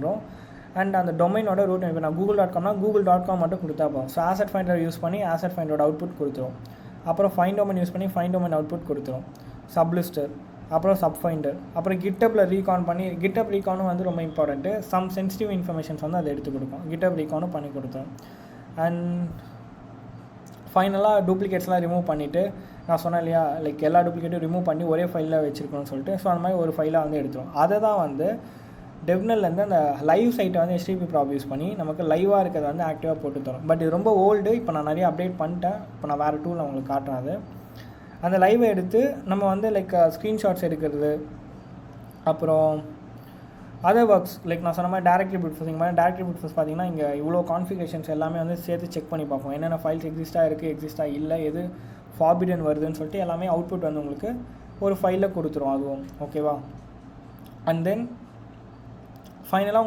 பண்ணுறோம். அண்ட் அந்த டொமைனோட ரூட் இப்போ நான் google.comனா google.com மட்டும் கொடுத்தா போதும். ஸோ ஆசெட் ஃபைண்டர் யூஸ் பண்ணி ஆசெட் ஃபைண்டரோட அவுட்புட் கொடுத்துரும். அப்புறம் ஃபைண்ட் டொமைன் யூஸ் பண்ணி ஃபைண்ட் டொமைன் அவுட்புட் கொடுத்துரும். சப்லிஸ்டர், அப்புறம் சப்ஃபைண்டர், அப்புறம் கிட்டப்பில் ரீகான் பண்ணி கிட்டப் ரீகானும் வந்து ரொம்ப இம்பார்ட்டண்ட்டு. சம் சென்சிட்டிவ் இன்ஃபர்மேஷன்ஸ் வந்து அதை எடுத்து கொடுக்கும். கிட்டப் ரீகானும் பண்ணி கொடுத்தோம். அண்ட் ஃபைனலாக டூப்ளிகேட்ஸ்லாம் ரிமூவ் பண்ணிவிட்டு நான் சொன்னேன் இல்லையா, லைக் எல்லா டூப்ளிகேட்டும் ரிமூவ் பண்ணி ஒரே ஃபைலில் வச்சுருக்கணும்னு சொல்லிட்டு. ஸோ அந்த மாதிரி ஒரு ஃபைலாக வந்து எடுத்துரும். அதை தான் வந்து டெவ்னல்லேருந்து அந்த லைவ் சைட்டை வந்து HTTP ப்ராப் யூஸ் பண்ணி நமக்கு லைவாக இருக்கிறத வந்து ஆக்டிவாக போட்டு தரும். பட் இது ரொம்ப ஓல்டு. இப்போ நான் நிறைய அப்டேட் பண்ணிட்டேன். இப்போ நான் வேறு டூல் உங்களுக்கு காட்டுறேன். அது அந்த லைவை எடுத்து நம்ம வந்து லைக் ஸ்க்ரீன்ஷாட்ஸ் எடுக்கிறது, அப்புறம் அதர் ஒர்க்ஸ் லைக் நான் சொன்ன மாதிரி டேரக்ட்லி ப்ரூட் ஃபோர்ஸிங் மாதிரி. டேரக்ட்லி ப்ரூட் ஃபோர்ஸ் பார்த்தீங்கன்னா இங்கே இவ்வளோ கான்ஃபிகரேஷன்ஸ் எல்லாமே வந்து சேர்த்து செக் பண்ணி பார்ப்போம். என்னென்ன ஃபைல்ஸ் எக்ஸிஸ்ட்டாக இருக்குது, எக்ஸிஸ்ட்டாக இல்லை, எது ஃபார்பிடன் வருதுன்னு சொல்லிட்டு எல்லாமே அவுட்புட் வந்து உங்களுக்கு ஒரு ஃபைலில் கொடுத்துரும் அதுவும். ஓகேவா? அண்ட் தென் ஃபைனலாக